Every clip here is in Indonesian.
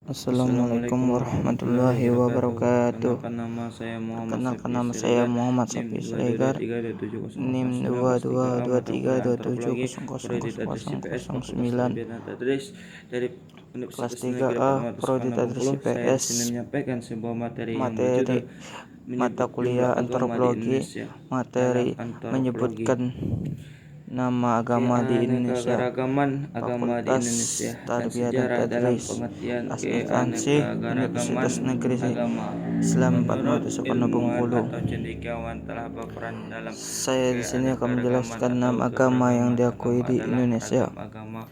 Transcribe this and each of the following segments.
Assalamualaikum warahmatullahi wabarakatuh. Perkenalkan nama saya Muhammad Safi Siregar, NIM 22232327000009, kelas 3A, Prodi Tadris IPS, menyampaikan sebuah materi yang materi berjudul mata kuliah antropologi, materi menyebutkan nama agama di Indonesia, keanekaragaman agama di Fakultas Indonesia dan Tarbiyah dan sejarah dalam Tadris, pengertian Instansi Universitas Negeri agama. Islam 4 Menurut Sukarno ilmuwan Bengkulu. atau cendekiawan telah berperan dalam Saya di sini akan menjelaskan atau 6 agama yang diakui di adalah Indonesia. ragam agama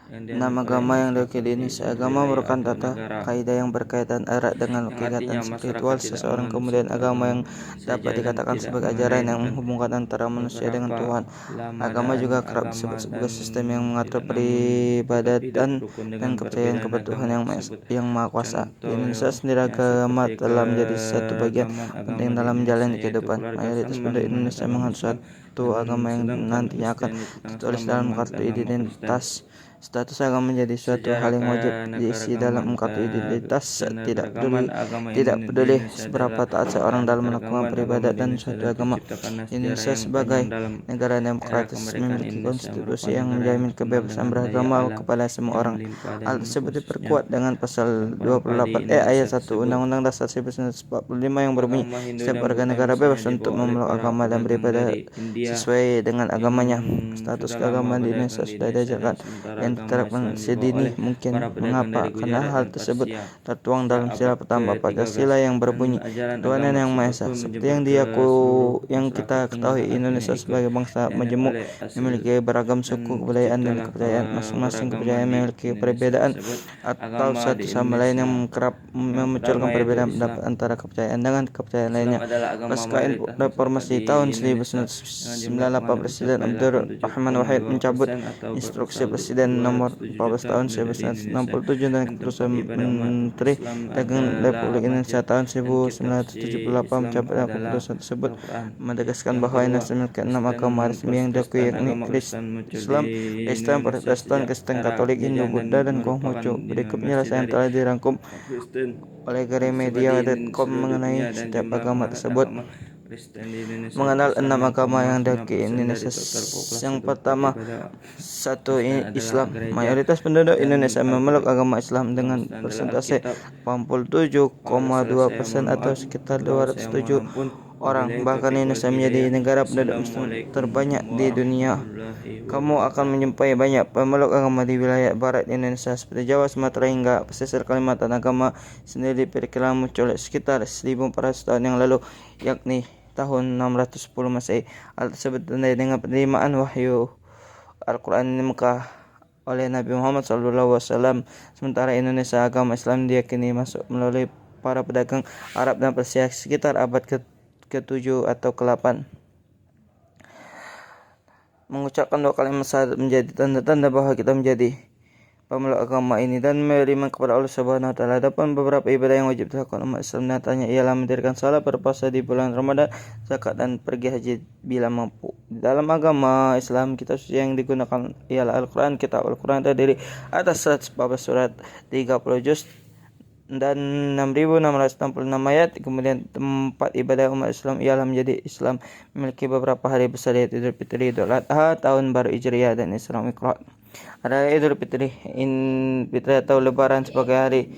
yang 6 dianut oleh agama yang masyarakat diakui di Indonesia. Agama wilayah merupakan atau tata negara. kaidah yang berkaitan erat dengan Yang kegiatan artinya spiritual masyarakat tidak seseorang. menganut Kemudian suatu agama yang saja dapat dan dikatakan tidak sebagai ajaran yang melainkan menghubungkan antara manusia dengan beberapa Tuhan. ulama Agama dan juga kerap agama disebut sebagai dan sistem yang mengatur tidak peribadatan rukun dan dengan kepercayaan perbedaan kepada Tuhan agama yang tersebut. Maha Kuasa. Di Indonesia sendiri Contohnya agama seperti telah menjadi satu bagian keagamaan penting agama di dalam Indonesia, menjalani yaitu kehidupan. keluarga Mayoritas Salman penduduk di mana Indonesia agama menganut Islam, suatu dan agama yang sedangkan nantinya akan Kristen itu tertulis Islam dalam menganut kartu agama Kristen. identitas. Status agama menjadi suatu hal Sejarah yang wajib diisi dalam kartu identitas. keanekaragaman agama Tidak peduli Indonesia seberapa adalah taat seorang dalam melakukan keanekaragaman agama di peribadatan Indonesia suatu dan agama. terciptakanlah sejarah Indonesia yang sebagai panjang dalam negara era demokratis kemerdekaan. memiliki Indonesia konstitusi merupakan yang negara menjamin terkenal kebebasan dengan daya beragama alam kepada semua yang orang. melimpah dan Hal tersebut khususnya diperkuat dengan pasal terdampar di 28 ayat Indonesia 1 tersebut. Undang-Undang Dasar 1945 yang berbunyi, Agama Hindu setiap dan warga Buddha negara bebas misalnya untuk dibawa oleh memeluk para agama dan pedagang beribadah dari India sesuai dengan yang agamanya. Status sudah lama keagamaan di berdagang Indonesia di sudah Indonesia, dan diajarkan sementara dan agama diterapkan Islam dibawa sedini oleh mungkin. para pedagang Mengapa? dari Karena Gujarat hal dan tersebut Persia tertuang sejak dalam abad sila pertama ke-13, Pancasila yang dan berbunyi ajaran ketuhanan agama yang Maha tersebut Esa. pun Seperti menyebar yang ke seluruh kita masyarakat hingga ketahui, saat ini Indonesia ikut sebagai bangsa dianut majemuk oleh memiliki beragam suku, dan kebudayaan, dan terciptalah kepercayaan. Masing-masing keberagaman kepercayaan di memiliki Indonesia perbedaan tersebut. atau Agama satu di sama lain yang Indonesia kerap yang memunculkan pertama yaitu perbedaan pendapat Islam. antara kepercayaan dengan kepercayaan Islam lainnya. adalah agama Pasca mayoritas masyarakat reformasi di tahun Indonesia dengan jumlah 1998, umat Presiden mencapai Abdul Rahman Wahid mencabut 80,2% atau Instruksi berasal Presiden nomor 207 14 juta tahun penduduk di Indonesia, 1967 dan dan Keputusan tempat ibadah umat Menteri Islam Dagang adalah Republik Indonesia masjid tahun dan kitab suci 1978 Islam mencabut adalah keputusan tersebut, Al-Quran. menegaskan Yang bahwa kedua, Indonesia memiliki 6 agama resmi yang diakui, yakni agama Kristen muncul di Islam, Kristen, Indonesia Protestan, sejak Kristen era Katolik, Hindu, penjajahan dan Buddha, dan merupakan Konghucu. Berikut denominasi penjelasan yang dari telah dirangkum Kristen oleh tersebar di Gramedia.com seluruh mengenai dunia, dan setiap jumlah agama penganut tersebut. agama Kristen di Indonesia Mengenal berkisar 6 agama yang 0,9% diakui dari Indonesia. total populasi. Yang Tempat pertama, ibadah satu Kristen adalah Islam. gereja Mayoritas penduduk dan Indonesia memeluk Al-Katolik. agama Islam dengan Kristen adalah persentase Alkitab. 87,2% atau sekitar Kalau saya mohon 207 ampun, orang. wabillahi Bahkan taufiq wal Indonesia menjadi hidayah. negara penduduk Muslim Assalamualaikum terbanyak di dunia. warahmatullahi Kamu akan wabarakatuh. menjumpai banyak pemeluk agama di wilayah barat Indonesia seperti Jawa, Sumatera, hingga pesisir Kalimantan. Agama sendiri diperkirakan muncul sekitar 1400 tahun yang lalu, yakni tahun 610 Masehi. Hal tersebut ditandai dengan penerimaan wahyu Al-Quran di Mekah oleh Nabi Muhammad SAW. Sementara Indonesia, agama Islam diyakini masuk melalui para pedagang Arab dan Persia sekitar abad ke-7 atau ke-8. Mengucapkan 2 kalimat syahadat menjadi tanda-tanda bahwa kita menjadi pemeluk agama ini dan beriman kepada Allah Subhanahu wa taala. Adapun beberapa ibadah yang wajib dilakukan umat Islam nyatanya ialah mendirikan salat, berpuasa di bulan Ramadan, zakat, dan pergi haji bila mampu. Dalam agama Islam, kitab suci yang digunakan ialah Al-Quran. Kitab Al-Quran terdiri atas 114 surat, 30 juz, dan 6.666 ayat. Kemudian tempat ibadah umat Islam ialah menjadi Islam memiliki beberapa hari besar, yaitu Idul Fitri, Idul Adha, Tahun Baru Hijriah, dan Isra Mi'raj. Ada Idul Fitri atau Lebaran sebagai hari